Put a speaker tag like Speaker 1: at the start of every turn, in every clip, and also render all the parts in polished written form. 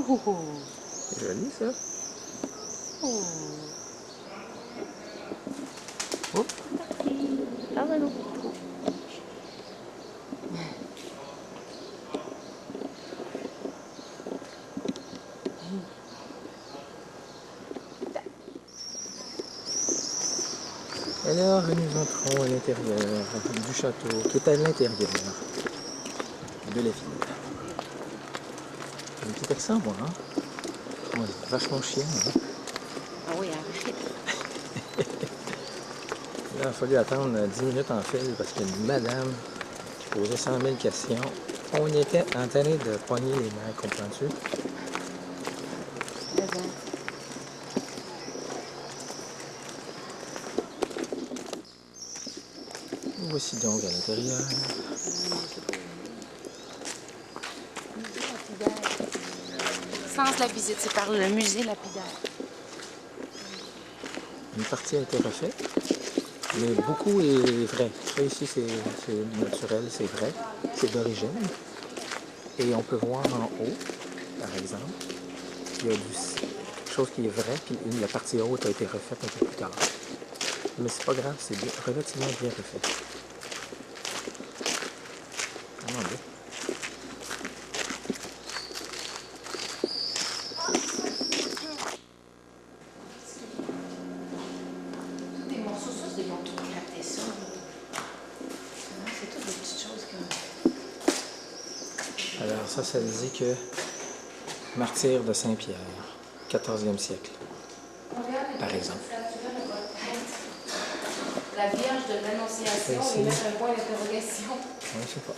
Speaker 1: C'est joli ça.
Speaker 2: Oh.
Speaker 1: Oh.
Speaker 2: Ah ben non.
Speaker 1: Alors, nous entrons à l'intérieur du château, qui est à l'intérieur de la ville. Un petit accent, moi, hein? Moi, c'est vachement chiant, hein?
Speaker 2: Ah oui, arrête.
Speaker 1: Là, il a fallu attendre 10 minutes en file parce qu'il y a une madame qui posait 100 000 questions. On était en train de pogner les mains, comprends-tu? Voici donc à l'intérieur.
Speaker 2: Sens de la visite, c'est par le musée lapidaire.
Speaker 1: Une partie a été refaite, mais beaucoup est vrai. Ça ici, c'est naturel, c'est vrai, c'est d'origine. Et on peut voir en haut, par exemple, il y a quelque chose qui est vrai, puis la partie haute a été refaite un peu plus tard. Mais c'est pas grave, c'est relativement bien refait. Vraiment bien.
Speaker 2: Des morceaux, ça, c'est des morceaux qui captaient ça. C'est toutes des petites choses comme...
Speaker 1: Alors ça dit que martyr de Saint-Pierre, 14e siècle, par exemple.
Speaker 2: La Vierge de l'Annonciation et mettre un point d'interrogation.
Speaker 1: Oui, je sais pas.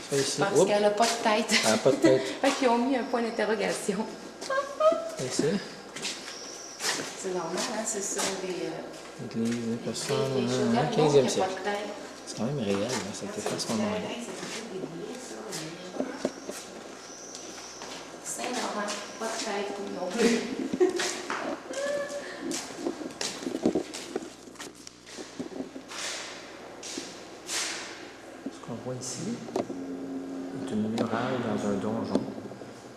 Speaker 1: Ça ici.
Speaker 2: Parce qu'elle n'a pas de tête.
Speaker 1: Elle n'a pas de tête.
Speaker 2: Fait qu'ils ont mis un point d'interrogation.
Speaker 1: Ici.
Speaker 2: C'est normal, hein? C'est ça,
Speaker 1: L'église des personnes,
Speaker 2: des
Speaker 1: 15e siècle. C'est quand même réel, hein, ça a été fait à ce moment-là.
Speaker 2: Saint-Laurent, pas de tête non plus.
Speaker 1: Ce qu'on voit ici est une muraille dans un donjon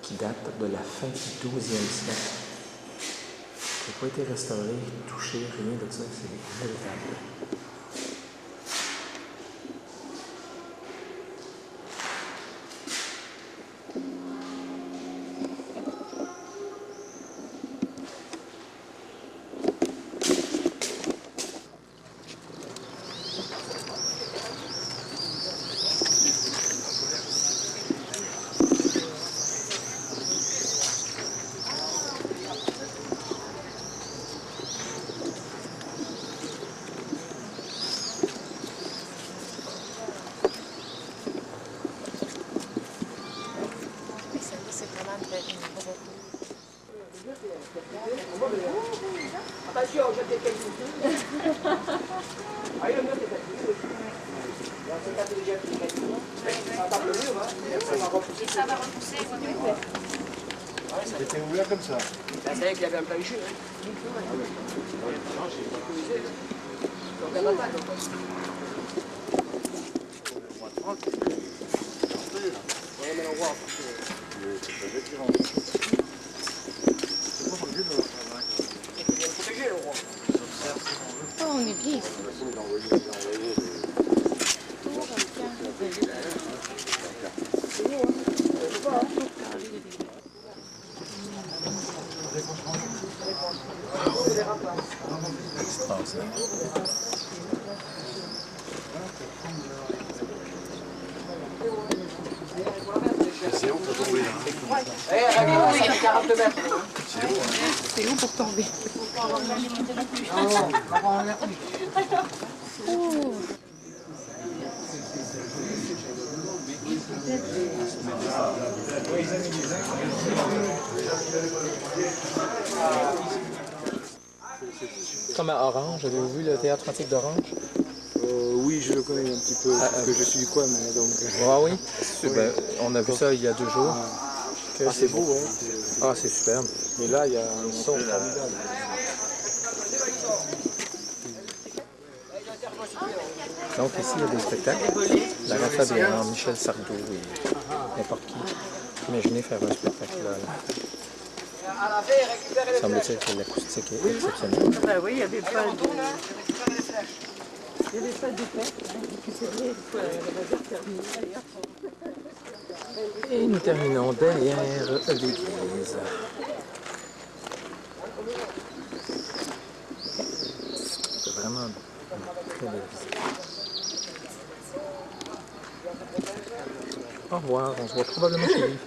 Speaker 1: qui date de la fin du 12e siècle. Ça n'a pas été restauré, touché, rien de ça, c'est véritable.
Speaker 3: Attention, je t'ai quelqu'un. Ah, le mur est fatigué. C'est pas déjà fatigué. Ça va le mur, hein. Ça va repousser.
Speaker 2: Ça va repousser, oui.
Speaker 4: C'était ouvert comme ça.
Speaker 3: C'est vrai qu'il y avait un plancher.
Speaker 2: Oh, on est bien ici.
Speaker 4: C'est haut pour tomber.
Speaker 3: Ça fait 40 mètres.
Speaker 2: C'est où pour tomber?
Speaker 1: Comme à Orange, avez-vous vu le théâtre antique d'Orange?
Speaker 4: Oui, je le connais un petit peu, parce que je suis du coin, mais donc...
Speaker 1: Ah oui? Ben, on a vu ça il y a 2 jours.
Speaker 4: Ah, c'est beau, hein.
Speaker 1: Ah, c'est superbe.
Speaker 4: Mais là, il y a un son formidable.
Speaker 1: Donc ici, il y a des spectacles. La rafale de Michel Sardou et n'importe qui. Imaginez faire un spectacle là.
Speaker 3: À la fin, récupérez les flèches.
Speaker 1: Semble-t-il que l'acoustique est exceptionnelle.
Speaker 5: Ben oui, il n'y avait pas de...
Speaker 3: Retourne, hein, récupérez les flèches.
Speaker 5: Il n'y avait pas d'effet. Et puis c'est vrai, il faut la terminer d'ailleurs.
Speaker 1: Et nous terminons derrière l'église. C'est vraiment une très belle visite. Au revoir, on se voit probablement chez lui.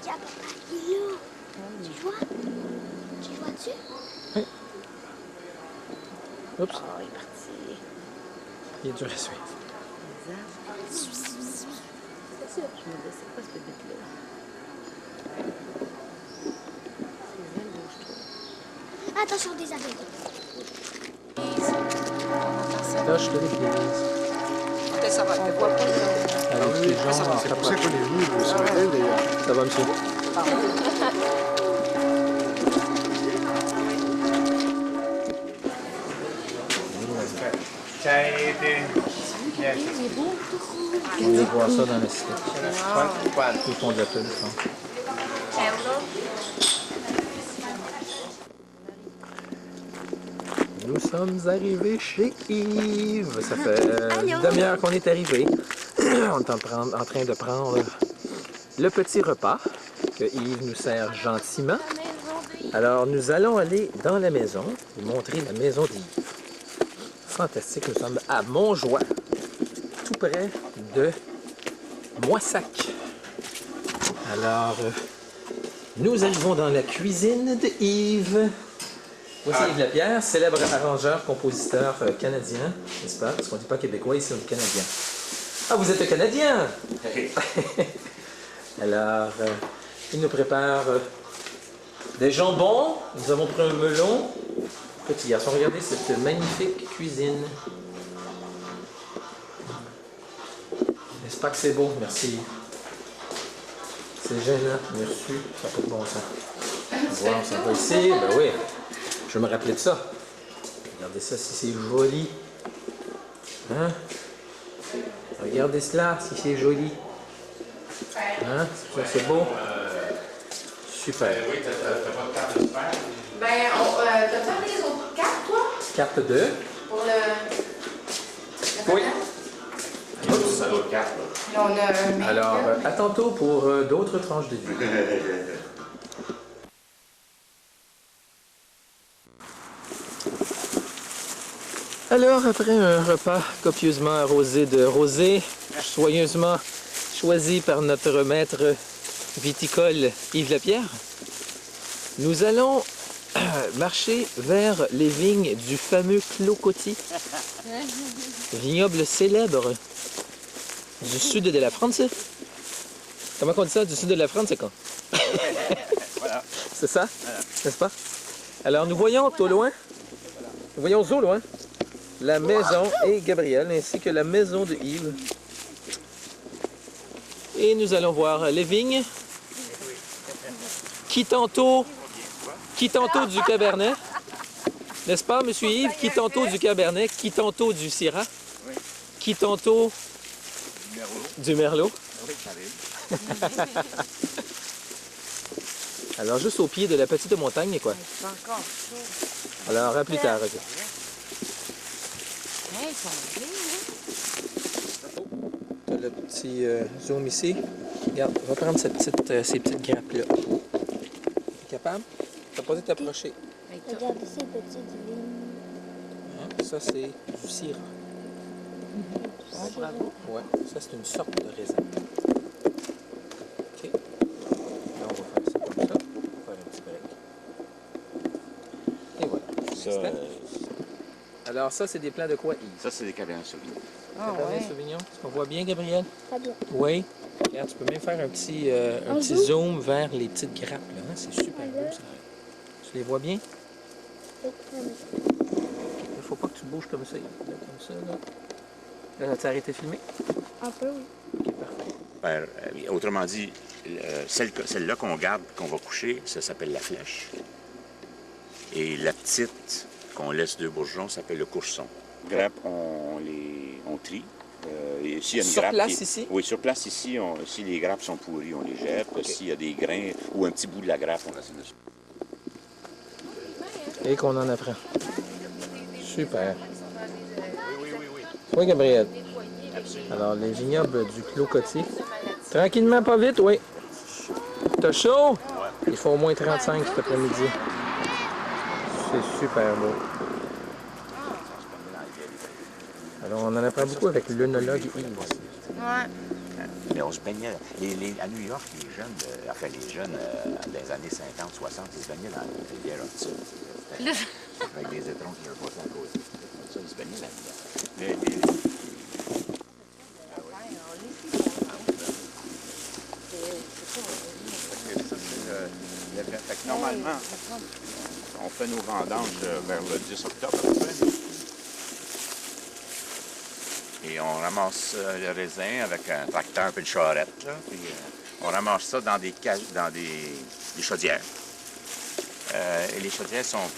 Speaker 6: Tiens, papa, il est là. Tu vois? Tu vois dessus?
Speaker 1: Oups,
Speaker 5: Oh, il est parti.
Speaker 1: il est dur à suivre.
Speaker 5: Je me disais, c'est quoi cette bête-là? C'est elle, je trouve.
Speaker 6: Attention des abeilles.
Speaker 1: Cloche de l'église.
Speaker 3: Ok, ça va.
Speaker 5: On voit pas ça.
Speaker 1: Avec les gens, on se
Speaker 4: C'est pour ça
Speaker 1: rapproche.
Speaker 4: qu'on est venu sur elle d'ailleurs.
Speaker 1: Ça va, monsieur? On vient voir ça dans la cité. Ils font de la pub, je pense. Nous sommes arrivés chez Yves. Ça fait une demi-heure qu'on est arrivé. On est en train de prendre le petit repas que Yves nous sert gentiment. Alors, nous allons aller dans la maison, vous montrer la maison d'Yves. Fantastique, nous sommes à Montjoie, tout près de Moissac. Alors, nous arrivons dans la cuisine de Yves. Voici Yves Lapierre, célèbre arrangeur, compositeur canadien, n'est-ce pas? Parce qu'on ne dit pas québécois ici, on dit canadien. Ah, vous êtes canadien! Alors, il nous prépare des jambons. Nous avons pris un melon. Petit garçon, regardez cette magnifique cuisine. N'est-ce pas que c'est beau? Merci. C'est gênant. Merci. Ça n'a pas de bon sens. Wow, ça va ici. Ben oui. Je vais me rappeler de ça. Regardez ça, si c'est joli. Hein? Regardez cela, si c'est joli. Hein? Ça, c'est beau? Super.
Speaker 2: Ben, t'as fait les autres cartes, toi?
Speaker 1: Carte 2.
Speaker 2: Pour le...
Speaker 1: Oui.
Speaker 2: Là, on a un mec,
Speaker 1: Alors,
Speaker 2: là.
Speaker 1: à tantôt pour d'autres tranches de vie. Alors, après un repas copieusement arrosé de rosé, soigneusement choisi par notre maître viticole Yves Lapierre, nous allons marcher vers les vignes du fameux Clos Coty, vignoble célèbre du sud de la France. Comment on dit ça? Du sud de la France, c'est quand? C'est ça? N'est-ce pas? Alors, nous voyons au loin, la maison et Gabriel, ainsi que la maison de Yves. Et nous allons voir les vignes qui tantôt du Cabernet, n'est-ce pas, monsieur Yves? Qui tantôt du Cabernet, qui tantôt du Syrah, qui tantôt du Merlot. Alors, juste au pied de la petite montagne, quoi.
Speaker 2: C'est encore chaud.
Speaker 1: Alors, à plus tard, ok.
Speaker 2: Hey, ils sont bien, hein?
Speaker 1: T'as le petit zoom ici. Regarde, on va prendre ces petites grappes-là. T'es capable? T'as pas dû t'approcher.
Speaker 2: Hey, t'as-
Speaker 6: Regarde ces petites lignes.
Speaker 1: Hein? Ça, c'est du Syrah.
Speaker 5: Oh, bravo.
Speaker 1: Ouais, ça, c'est une sorte de raisin. OK. Là, on va faire ça comme ça. On va faire un petit break. Et voilà. Next step. Alors, ça, c'est des plats de quoi, Yves?
Speaker 7: Ça, c'est des Cabernet Sauvignon.
Speaker 2: Ah,
Speaker 1: Cabernet
Speaker 2: ouais.
Speaker 1: Sauvignon. Est-ce qu'on voit bien, Gabriel?
Speaker 6: Très bien.
Speaker 1: Oui. Regarde, tu peux même faire un petit zoom vers les petites grappes, là. Hein? C'est super beau, ça. Tu les vois bien?
Speaker 6: Oui, très bien.
Speaker 1: Il faut pas que tu bouges comme ça, Yves. Là, comme ça, là. Là, as-tu arrêté de filmer?
Speaker 6: Un peu, oui.
Speaker 1: OK, parfait.
Speaker 7: Autrement dit, celle-là qu'on garde, qu'on va coucher, ça s'appelle la flèche. Et la petite qu'on laisse 2 bourgeons, ça s'appelle le courson. Les grappes, on trie. Et s'il y a une
Speaker 1: Sur
Speaker 7: grappe
Speaker 1: place, ici?
Speaker 7: Oui, sur place ici, si les grappes sont pourries, on les jette. S'il y a des grains ou un petit bout de la grappe, on laisse dessus.
Speaker 1: Et qu'on en apprend. Super. Oui, Gabriel. Alors, les vignobles du Clos Cotier. Tranquillement, pas vite, oui. T'as chaud? Il faut au moins 35 cet après-midi. C'est super beau. Alors, on en apprend beaucoup avec l'œnologue Yves.
Speaker 2: Ouais.
Speaker 7: Mais on se baignait. À New York, les jeunes, dans les années 50, 60, ils se baignaient dans la rivière Hudson. Avec des étrons qui reposaient à côté. Ça, ils se baignaient là-dedans. Normalement, on fait nos vendanges vers le 10 octobre à peu près. Et on ramasse le raisin avec un tracteur et une charrette. Là, puis, on ramasse ça dans des chaudières. Et les chaudières sont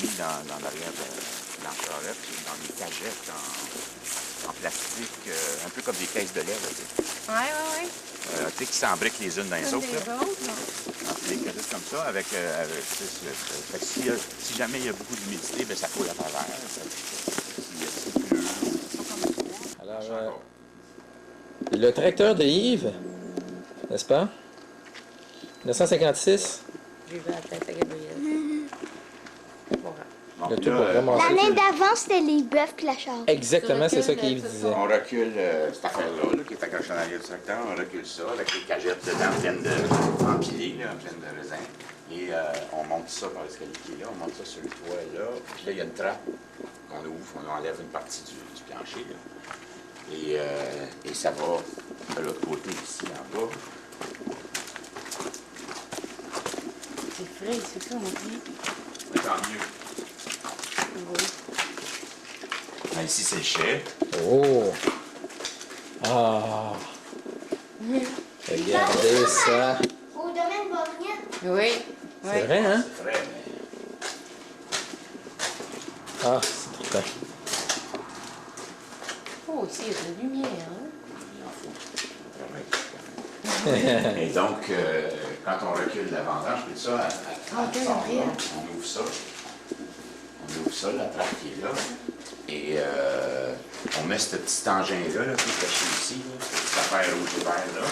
Speaker 7: mises dans l'arrière de la charrette, dans des cagettes en plastique, un peu comme des caisses de lait.
Speaker 2: Ouais.
Speaker 7: Tu sais, qui s'embriquent les unes dans les autres. Là. Des cagettes comme ça, fait que si jamais il y a beaucoup d'humidité, ben, ça coule à travers. C'est bleu.
Speaker 1: Alors, le tracteur de Yves, n'est-ce pas? 1956.
Speaker 5: J'ai vu la tête à Gabriel.
Speaker 7: Donc,
Speaker 1: Le tout pour vraiment
Speaker 6: L'année d'avant, c'était les bœufs clashards.
Speaker 1: Exactement, c'est ça qu'Yves disait.
Speaker 7: on recule cette affaire-là, qui est accrochée en arrière du tracteur, on recule ça avec les cagettes dedans empilées, pleines de raisin. Et on monte ça par l'escalier qui est là, on monte ça sur le toit là. Puis là, il y a une trappe qu'on ouvre, on enlève une partie du plancher. Là. Et ça va de l'autre côté, ici, en bas.
Speaker 5: C'est frais, c'est ça, on dit.
Speaker 7: Mais tant mieux.
Speaker 5: Oui.
Speaker 7: Là, ici, c'est le chai.
Speaker 1: Oh! Ah! Regardez ça!
Speaker 6: Au domaine Bourgneuf.
Speaker 5: Oui.
Speaker 1: C'est vrai, hein?
Speaker 7: C'est vrai, mais
Speaker 1: Ah, c'est très bien.
Speaker 5: Oh, ici, il y a de la lumière. Hein?
Speaker 7: il en faut. Et donc, quand on recule la vendange, puis ça, on ouvre ça. On ouvre ça, la trappe qui est là. Et on met ce petit engin-là, qui est caché ici, là, cette affaire rouge et vert là,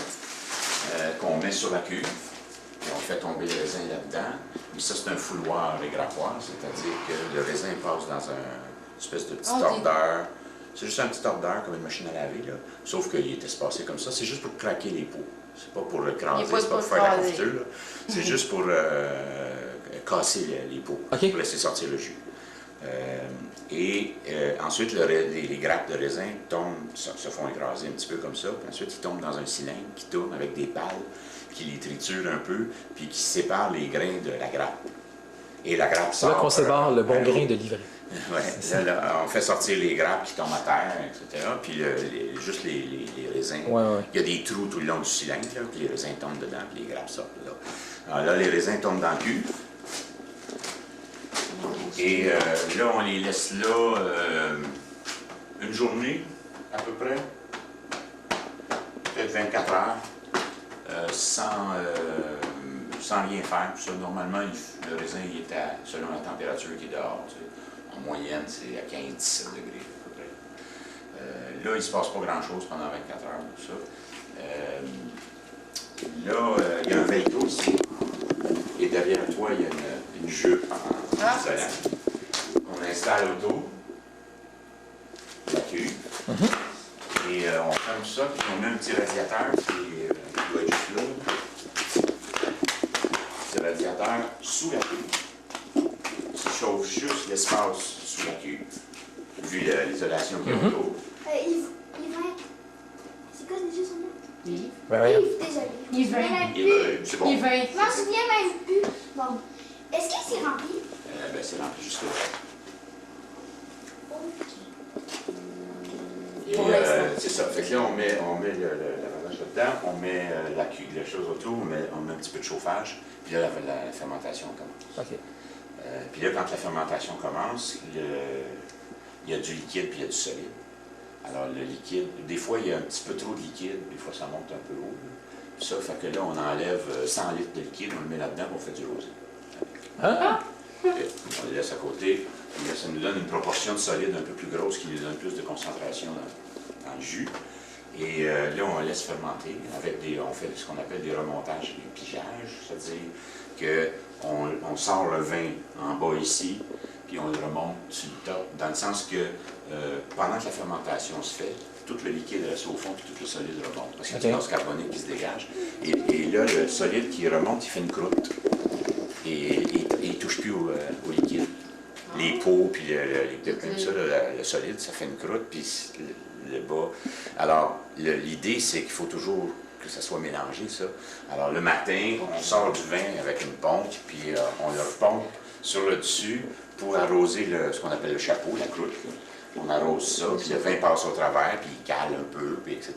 Speaker 7: qu'on met sur la cuve. Et on fait tomber le raisin là-dedans. Mais ça, c'est un fouloir égrappoir, c'est-à-dire que le raisin passe dans une espèce de petit tordeur. C'est juste un petit tordeur, comme une machine à laver, là. Sauf qu'il est espacé comme ça. C'est juste pour craquer les pots. C'est pas pour écraser, c'est pas pour faire la confiture. Là. C'est juste pour casser les pots,
Speaker 1: Okay.
Speaker 7: pour laisser sortir le jus. Ensuite, les grappes de raisin se font écraser un petit peu comme ça. Puis ensuite, ils tombent dans un cylindre qui tourne avec des pales qui les triturent un peu, puis qui séparent les grains de la grappe. Et la grappe
Speaker 1: C'est
Speaker 7: sort.
Speaker 1: là qu'on sépare le bon grain de l'ivraie.
Speaker 7: Oui, là, on fait sortir les grappes qui tombent à terre, etc. Puis juste les raisins.
Speaker 1: Ouais.
Speaker 7: Il y a des trous tout le long du cylindre, là, puis les raisins tombent dedans, puis les grappes sortent. Là. Alors là, les raisins tombent dans le cuve. Et là, on les laisse là une journée, à peu près, peut-être 24 heures, sans rien faire. Puis ça, normalement, le raisin il est selon la température qui est dehors. Tu sais. En moyenne, c'est à 15-17 degrés à peu près. Là, il ne se passe pas grand-chose pendant 24 heures, tout ça. Là, il y a un velcro ici. Et derrière toi, il y a une jupe en isolant. On installe autour la cuve. Et on ferme ça, puis on met un petit radiateur qui doit être juste là. Petit radiateur sous la cuve. Qui chauffe juste l'espace sous la cuve, vu l'isolation qu'il y a autour.
Speaker 6: Yves, c'est quoi déjà son nom?
Speaker 5: Yves.
Speaker 1: Ouais.
Speaker 6: Yves, désolé.
Speaker 5: Yves.
Speaker 7: C'est bon.
Speaker 5: Yves.
Speaker 6: Je m'en souviens même plus. Bon. Est-ce que c'est rempli?
Speaker 7: Ben, c'est rempli juste là. Et c'est ça. Fait que là, on met la vendange là-dedans, on met la chose autour, on met un petit peu de chauffage, puis là, la fermentation commence.
Speaker 1: OK.
Speaker 7: Puis là, quand la fermentation commence, il y a du liquide puis il y a du solide. Alors, le liquide, des fois, il y a un petit peu trop de liquide, des fois, ça monte un peu haut. Puis ça fait que là, on enlève 100 litres de liquide, on le met là-dedans, on fait du rosé.
Speaker 1: Ah!
Speaker 7: On le laisse à côté. Puis là, ça nous donne une proportion de solide un peu plus grosse qui nous donne plus de concentration dans le jus. Et là, on laisse fermenter avec on fait ce qu'on appelle des remontages, des pigeages, c'est-à-dire qu'on sort le vin en bas ici, puis on le remonte sur le top, dans le sens que pendant que la fermentation se fait, tout le liquide reste au fond, puis tout le solide remonte, parce qu'il y a du gaz carbonique qui se dégage. Et là, le solide qui remonte, il fait une croûte, et il ne touche plus au liquide. Les pots, puis comme ça, le solide, ça fait une croûte, puis le bas. Alors, l'idée, c'est qu'il faut toujours que ça soit mélangé, ça. Alors, le matin, on sort du vin avec une pompe, puis on le repompe sur le dessus pour arroser ce qu'on appelle le chapeau, la croûte. Là. On arrose ça, puis le vin passe au travers, puis il cale un peu, puis etc.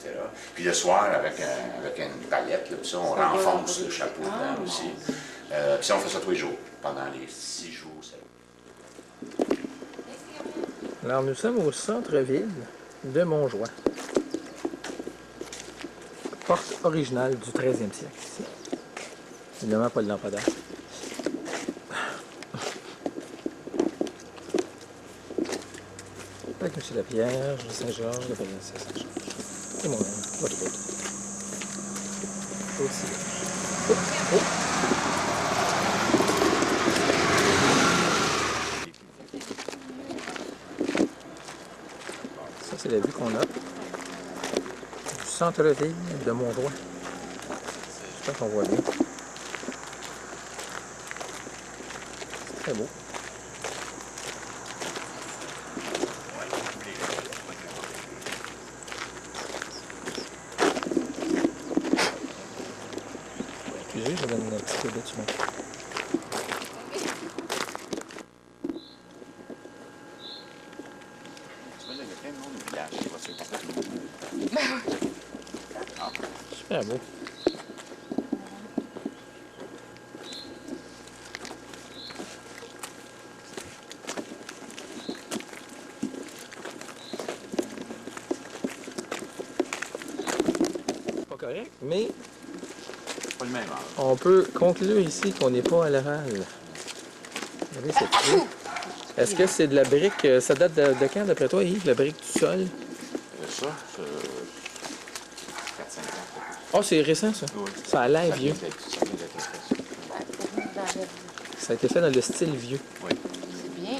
Speaker 7: Puis le soir, avec une palette, là, puis ça, on renfonce le chapeau dedans aussi. Puis ça, on fait ça tous les jours, pendant les 6 jours.
Speaker 1: Alors, nous sommes au centre-ville de Montjoie. Porte originale du 13e siècle, ici. Évidemment, pas de lampadaire. Avec M. Lapierre, Saint-Georges, le Palais Saint-Georges. Et moi-même, votre hôte. Aussi. Oh, oh. Ça, c'est la vue qu'on a du centre-ville de Montjoie. J'espère qu'on voit bien. C'est très beau. Excusez, je donne un petit peu de tunnel. Super beau. Pas correct, mais
Speaker 7: Pas le même âge.
Speaker 1: on peut conclure ici qu'on n'est pas à Laval. Regardez cette vue. Est-ce que c'est de la brique? Ça date de quand, d'après toi, Yves, la brique du sol?
Speaker 7: Ça, 4-5 ans.
Speaker 1: Oh, c'est récent, ça.
Speaker 7: Oui.
Speaker 1: Ça a l'air vieux.
Speaker 7: Ça vient d'être fait.
Speaker 1: Ça a été fait dans le style vieux.
Speaker 7: Oui.
Speaker 2: C'est bien.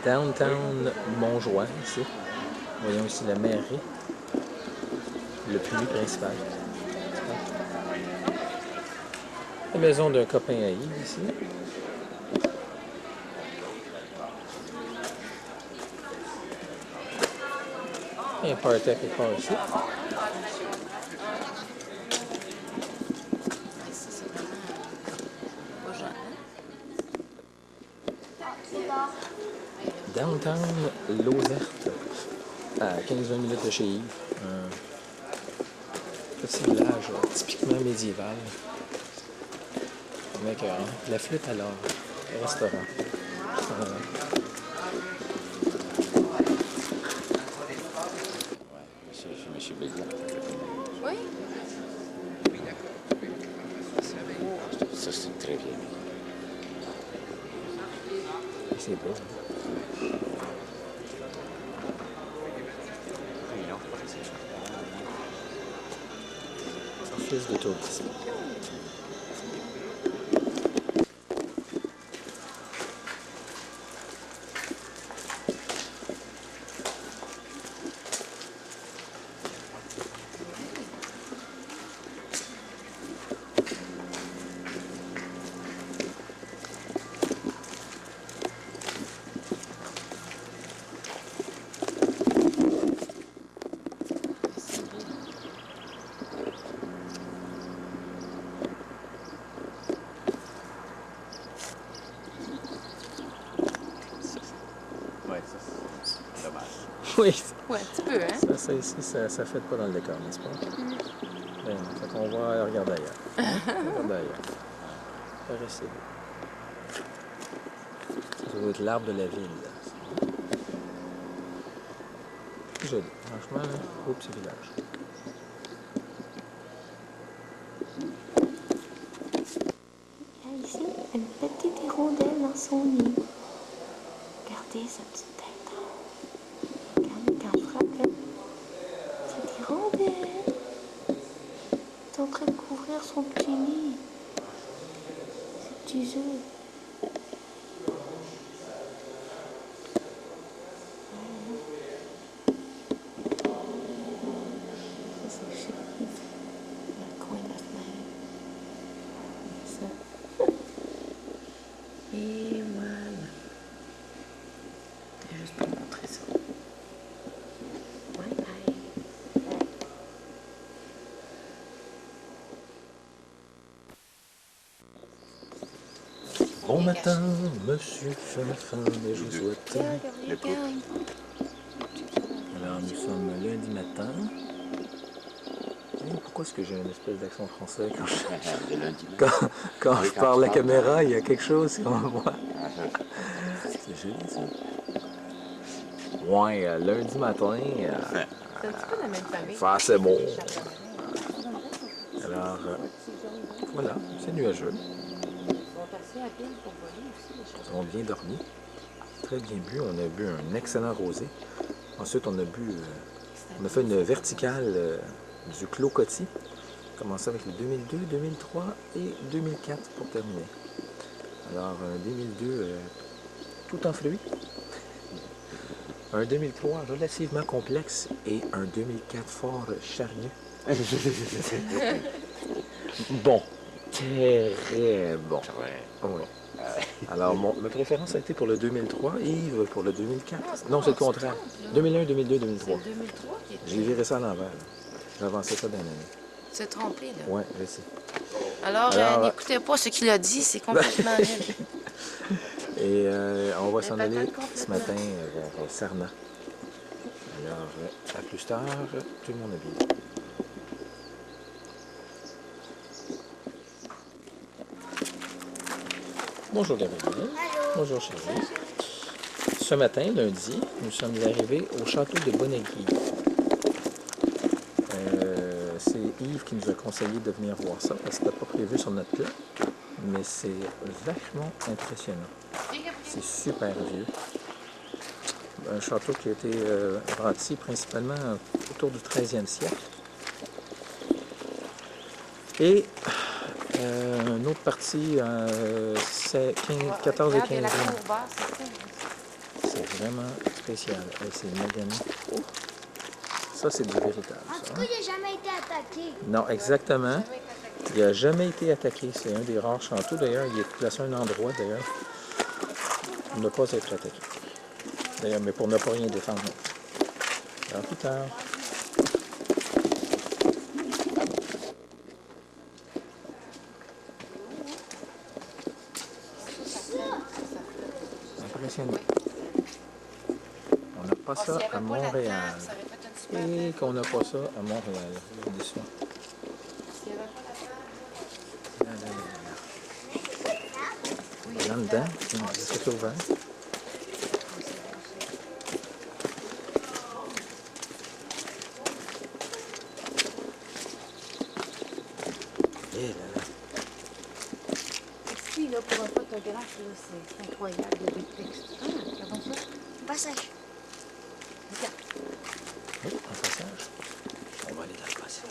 Speaker 1: Downtown Montjoie, ici. Voyons ici la mairie. Le puits principal. La maison d'un copain à Yves, ici. Et un party à quelque part ici.
Speaker 2: Ça, c'est vraiment pas jeune, hein?
Speaker 1: Downtown Lozerte, à 15-20 minutes de chez Yves. Un petit village typiquement médiéval. Avec la flûte à l'or, restaurant.
Speaker 7: Monsieur Béliard.
Speaker 2: Oui?
Speaker 7: Ça, c'est une très vieille.
Speaker 1: C'est beau. Office de tourisme.
Speaker 7: Oui, ça, c'est dommage.
Speaker 1: Oui,
Speaker 2: Ouais, un petit peu, hein?
Speaker 1: ça ici, ça fait pas dans le décor, n'est-ce pas? entraînement. Fait qu'on va regarder ailleurs. Regarder ailleurs. Ça va rester beau. Ça doit être l'arbre de la ville. Là. Joli. Franchement, là, beau petit village.
Speaker 6: Il y a ici une petite hirondelle dans son nid. Regardez sa petite tête. Regardez quand on frappe là. Cette hirondelle est en train de couvrir son petit nid. Ses petits œufs.
Speaker 2: Et voilà. C'est juste pour montrer ça. Bye bye.
Speaker 1: Bon matin, monsieur Finfin, et je vous souhaite. Alors, nous sommes lundi matin. Pourquoi est-ce que j'ai une espèce d'accent français quand je parle à la caméra, il y a quelque chose qu'on voit. C'est joli ça. Ouais, lundi matin,
Speaker 2: C'est un petit peu la même famille.
Speaker 1: c'est assez beau. Alors, voilà, c'est nuageux.
Speaker 2: Ils sont assez habiles pour voler aussi, les choses.
Speaker 1: Nous avons bien dormi, très bien bu. On a bu un excellent rosé. Ensuite, on a fait une verticale du Clos Coty. Commencé avec le 2002, 2003 et 2004 pour terminer. Alors, un 2002 tout en fruits. Un 2003 relativement complexe et un 2004 fort charnu. Bon. Très bon. Oui. Alors, ma préférence a été pour le 2003, Yves pour le 2004. Non, c'est le contraire. 2001, 2002, 2003.
Speaker 2: C'est 2003 qui était.
Speaker 1: J'ai viré ça à l'envers. J'ai avancé ça d'un année.
Speaker 2: Tu t'es trompé, là.
Speaker 1: Oui, je sais.
Speaker 2: Alors, n'écoutez pas ce qu'il a dit, c'est complètement nul.
Speaker 1: Et on va s'en
Speaker 2: Mais
Speaker 1: aller
Speaker 2: peut-être
Speaker 1: ce matin vers Sarna. Alors, à plus tard, tout le monde est bien. Bonjour Gabriel. Bonjour chérie. Ce matin, lundi, nous sommes arrivés au château de Bonnegui. C'est Yves qui nous a conseillé de venir voir ça, parce que c'était pas prévu sur notre plan, mais c'est vachement impressionnant. C'est super vieux. Un château qui a été bâti principalement autour du 13e siècle. Et une autre partie, 14 et 15e. C'est vraiment spécial. C'est magané. Ça, c'est du véritable.
Speaker 6: En tout cas, il n'a jamais été attaqué.
Speaker 1: Non, exactement. Il n'a jamais été attaqué. C'est un des rares châteaux. D'ailleurs, il est placé à un endroit, d'ailleurs, pour ne pas être attaqué. D'ailleurs, mais pour ne pas rien défendre. Alors, plus tard. Impressionnant. On n'a pas ça à Montréal. Et qu'on n'a pas ça à Montréal. Je vous dis ça. Là dedans, c'est ouvert. Et là là.
Speaker 5: Ici, là, pour un photographe, là, c'est incroyable, il y a des textes. Ah, regardons ça.
Speaker 6: Passage.
Speaker 5: Regarde.
Speaker 1: Oui, un passage. On va aller dans le passage.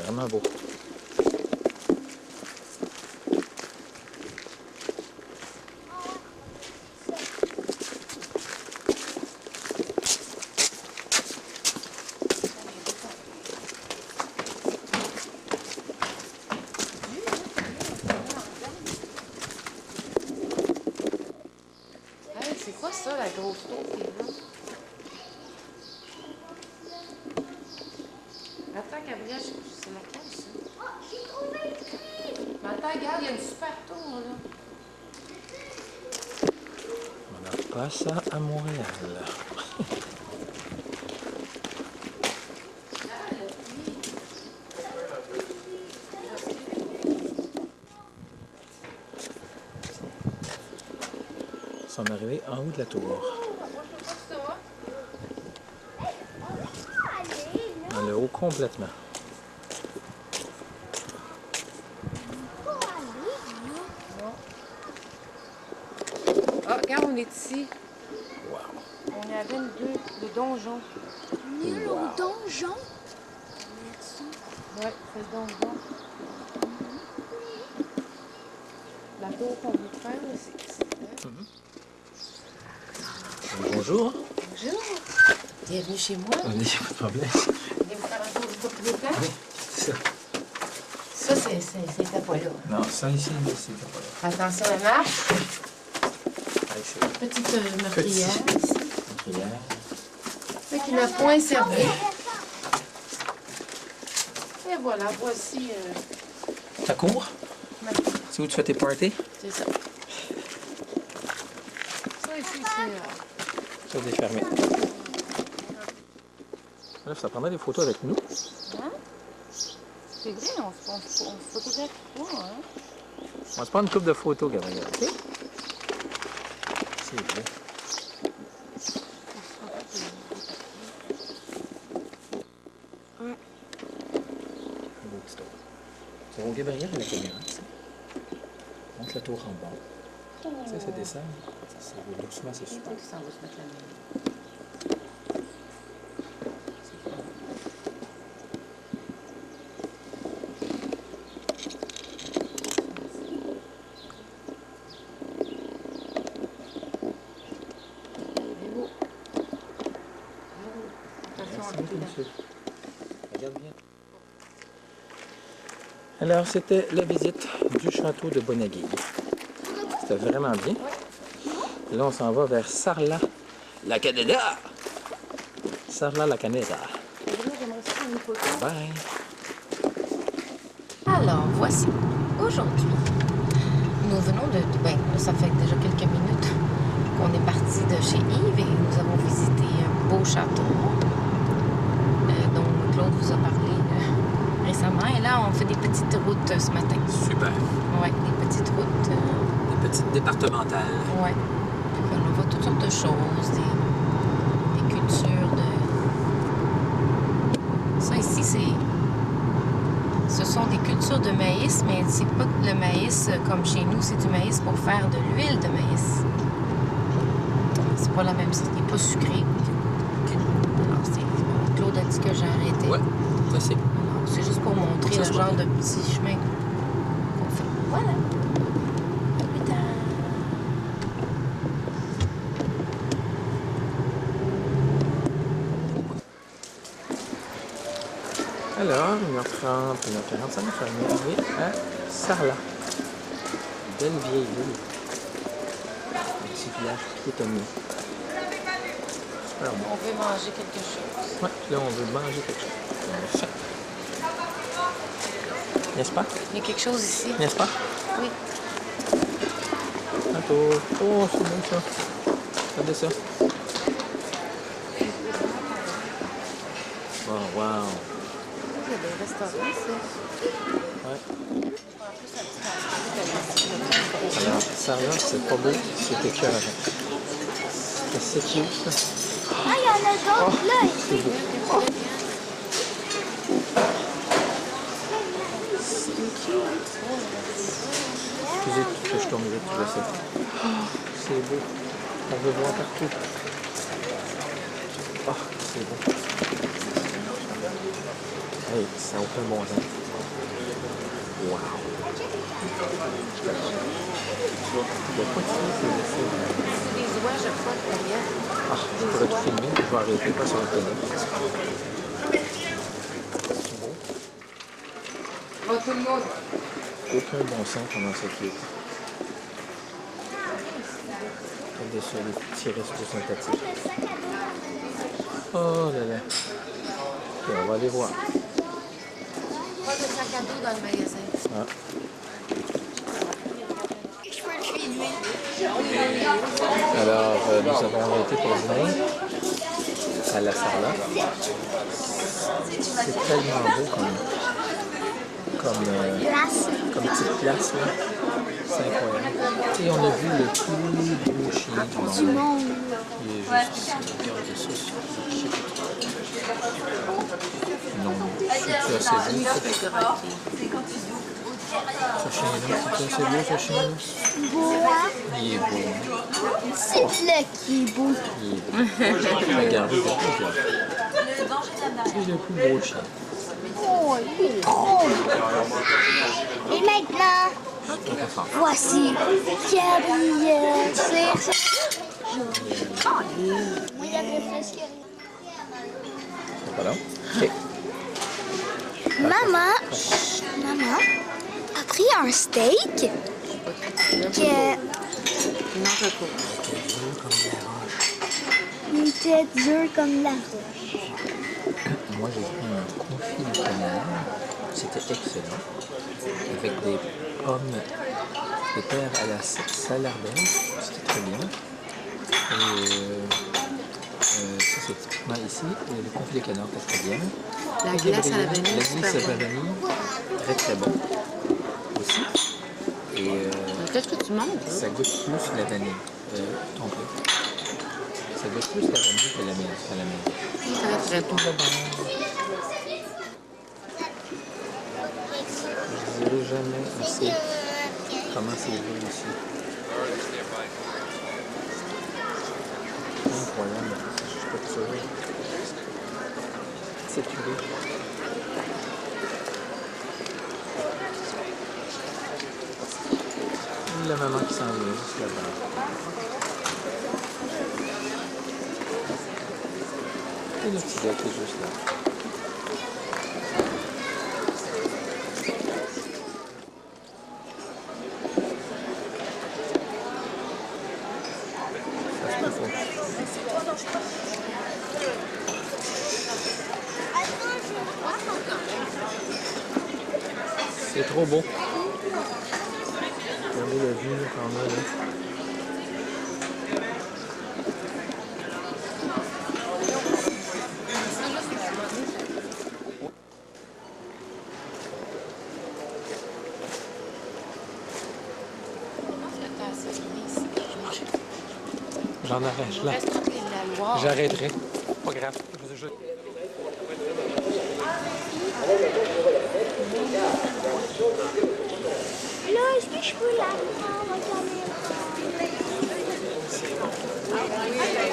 Speaker 1: Vraiment beau.
Speaker 2: Hey, c'est quoi ça, la grosse tour qui est là? Attends, Gabriel, c'est laquelle, ça?
Speaker 6: Oh, j'ai trouvé écrit.
Speaker 2: Mais attends, regarde, il y a une super tour, là.
Speaker 1: On n'a pas ça à Montréal. sommes arrivés en haut de la tour. Dans le haut complètement.
Speaker 2: Ah, regarde, on est ici.
Speaker 1: Wow.
Speaker 2: On est à 22, le donjon.
Speaker 6: Nul au donjon.
Speaker 2: Ouais, c'est le donjon. La tour qu'on veut faire, c'est ici.
Speaker 1: Bonjour.
Speaker 2: Bonjour. Bienvenue chez moi.
Speaker 1: On dit, pas de problème.
Speaker 2: Venez vous faire un tour du propriétaire.
Speaker 1: Oui, c'est ça.
Speaker 2: Ça, c'était pas là.
Speaker 1: Non, ça ici, c'était pas là.
Speaker 2: Attention à la marche.
Speaker 1: Allez, c'est
Speaker 2: Petite meurtrière ici.
Speaker 1: hier.
Speaker 2: Ça qui n'a point servi. Et voilà, voici
Speaker 1: Ta cour?
Speaker 2: ma cour.
Speaker 1: C'est où tu fais tes parties?
Speaker 2: C'est ça. Ça ici, c'est...
Speaker 1: Ça, c'est fermé. Là, ça prendrait des photos avec nous.
Speaker 2: Hein? C'est vrai, on se photographie pas, hein?
Speaker 1: On va se prendre une couple de photos, Gabriel. OK? C'est vrai. Un beau petit tour. C'est bon, Gabriel, à la caméra. Monte la tour en bas. Tu sais, ça descend. C'est doucement, c'est super.
Speaker 2: Ça va se mettre la main.
Speaker 1: Merci beaucoup, monsieur. Regarde bien. Alors, c'était la visite du château de Bonaguille. C'était vraiment bien. Là, on s'en va vers Sarlat, la Canada. Sarlat, la Canada. Bye.
Speaker 2: Alors, voici. Aujourd'hui, nous venons de... Ben, ça fait déjà quelques minutes qu'on est parti de chez Yves et nous avons visité un beau château dont Claude vous a parlé récemment. Et là, on fait des petites routes ce matin.
Speaker 1: Super.
Speaker 2: Oui, des petites routes.
Speaker 1: Des petites départementales.
Speaker 2: Oui. On voit toutes sortes de choses, des cultures de... Ça ici, ce sont des cultures de maïs, mais c'est pas le maïs comme chez nous, c'est du maïs pour faire de l'huile de maïs. C'est pas la même chose, il n'est pas sucré. Alors, Claude a dit que j'ai arrêté.
Speaker 1: Ouais, ça c'est.
Speaker 2: Alors, c'est juste pour montrer le genre de petit chemin qu'on fait. Voilà. À plus tard.
Speaker 1: Alors, 1h30, 1h45, on est arrivé à Sarlat. Belle vieille ville. Un petit village piétonnier. Super bon.
Speaker 2: On veut manger quelque chose.
Speaker 1: Ouais, là, on veut manger quelque chose. On a faim. N'est-ce pas?
Speaker 2: Il y a quelque chose ici.
Speaker 1: N'est-ce pas?
Speaker 2: Oui.
Speaker 1: Attends. Oh, c'est bon ça. Regardez ça. Oh, wow.
Speaker 2: Il y a des restaurants ici.
Speaker 1: Ouais. Alors, Sarlat, c'est pas beau, c'est écœurant. C'est cute, ça.
Speaker 6: Ah, il y en a d'autres là.
Speaker 1: C'est beau. Oh. Excusez que je tombe vite, je sais. Oh, c'est beau. On veut voir partout. Oh, c'est beau. Hey, ça n'a aucun bon sens. Wow. Il y a pas de sens, c'est
Speaker 2: C'est des oies, je crois, derrière.
Speaker 1: Ah, je pourrais tout filmer, je vais arrêter parce que ça va tenir. C'est beau.
Speaker 2: Oh, tout le monde.
Speaker 1: Aucun bon sens pendant cette vie. Regardez ça, les petits restos sympathiques. Oh là là. Ok, on va aller voir.
Speaker 2: Pas de sac à dos dans le magasin.
Speaker 1: Ah. Alors, nous avons arrêté pour dîner à la Sarlat. C'est tellement beau comme petite place, là. C'est incroyable. Et on a vu le plus beau chien du monde. Il est juste ici. Regardez ça. Non, c'est assez beau. Ce chien-là, c'est assez beau, ce chien-là. Il est beau.
Speaker 6: C'est là qui est beau.
Speaker 1: Il est beau. Regardez, regarde. C'est le plus beau chien.
Speaker 6: Oh, il est trop beau. Et maintenant, voici Gabriel. Oui, il avait presque rien.
Speaker 1: Voilà. OK.
Speaker 6: Maman a pris un steak que il était dur comme la roche.
Speaker 1: Moi, j'ai pris un confit de canard. C'était excellent. Avec des pommes, des pères à la salardaise. C'était très bien. Et ça, c'est typiquement ici. Et le confit de canard, c'était très bien.
Speaker 2: La glace à la vanille.
Speaker 1: La glace à la vanille, très très bon. Aussi. Et
Speaker 2: Qu'est-ce que tu manges?
Speaker 1: ça goûte plus la vanille. Ton plat. Ça goûte plus la vanille que la mienne.
Speaker 2: Très très bon.
Speaker 1: Très bon. Je ne dirai jamais assez comment c'est beau ici. Incroyable. Je suis pas sûr. C'est curé. La maman qui s'en vient juste là-bas. Et le petit gars qui est juste là. Ça se passe. C'est trop beau. Regardez la vue qu'on a là. J'en arrête là. J'arrêterai. Pas grave.
Speaker 6: Là, est-ce que je peux la prendre, la caméra?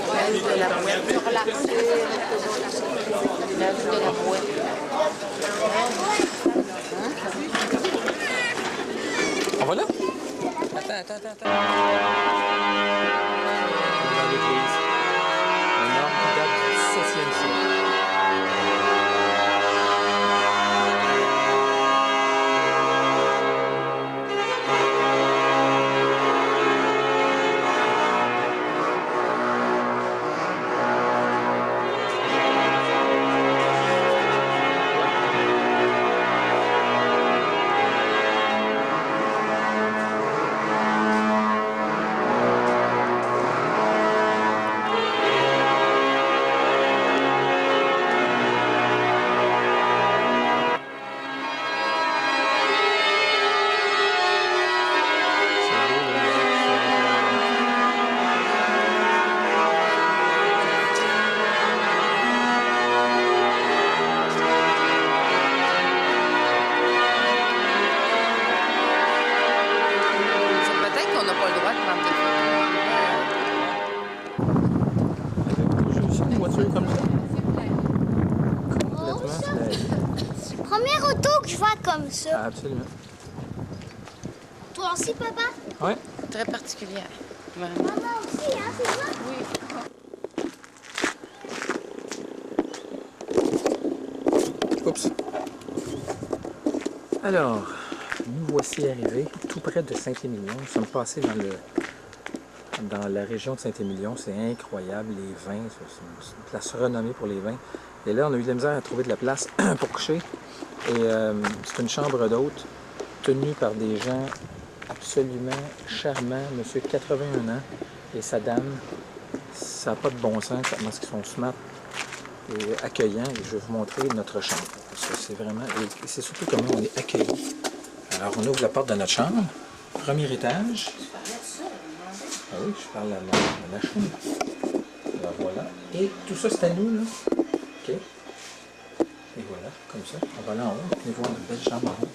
Speaker 2: La vue de la brouette. La vue de la brouette.
Speaker 1: On va là? Attends. Dans l'église. Un arbre qui date du 17e siècle.
Speaker 2: Peut-être qu'on n'a pas le droit de prendre des photos.
Speaker 1: Juste une voiture comme ça. Complètement.
Speaker 6: Première auto que je vois comme ça.
Speaker 1: Ah, absolument.
Speaker 6: Toi aussi, papa?
Speaker 1: Ouais.
Speaker 2: Très particulière. Vraiment.
Speaker 6: Maman aussi, hein, c'est ça?
Speaker 2: Oui.
Speaker 1: Oups. Alors, nous voici arrivés tout près de Saint-Émilion. Nous sommes passés dans la région de Saint-Émilion. C'est incroyable, les vins. C'est une place renommée pour les vins. Et là, on a eu de la misère à trouver de la place pour coucher. Et c'est une chambre d'hôte tenue par des gens absolument charmants. Monsieur 81 ans et sa dame. Ça n'a pas de bon sens comment ils sont smart et accueillants. Et je vais vous montrer notre chambre. ça. C'est vraiment... Et c'est surtout comment on est accueilli. Alors, on ouvre la porte de notre chambre. Premier étage. Ah oui, je parle à la chambre. Alors, voilà. Et tout ça, c'est à nous, là. OK. Et voilà, comme ça. On va aller en haut. Venez voir notre belle chambre en haut.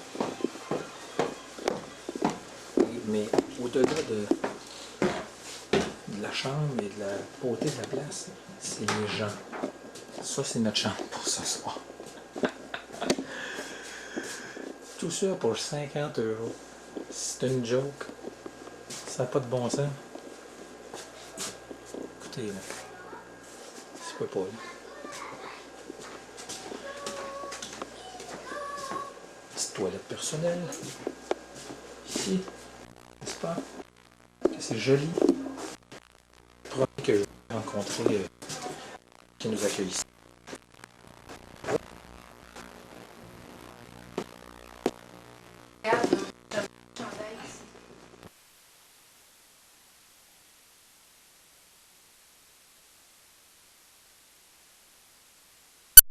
Speaker 1: Mais au-delà de la chambre et de la beauté de la place, c'est les gens. Ça, c'est notre chambre pour ce soir. Tout ça pour 50 €. C'est une joke. Ça n'a pas de bon sens. Écoutez, là. Ça peut pas, là. Petite toilette personnelle. Ici. N'est-ce pas? C'est joli. Promis que je vais rencontrer qui nous accueille ici.
Speaker 2: Regarde,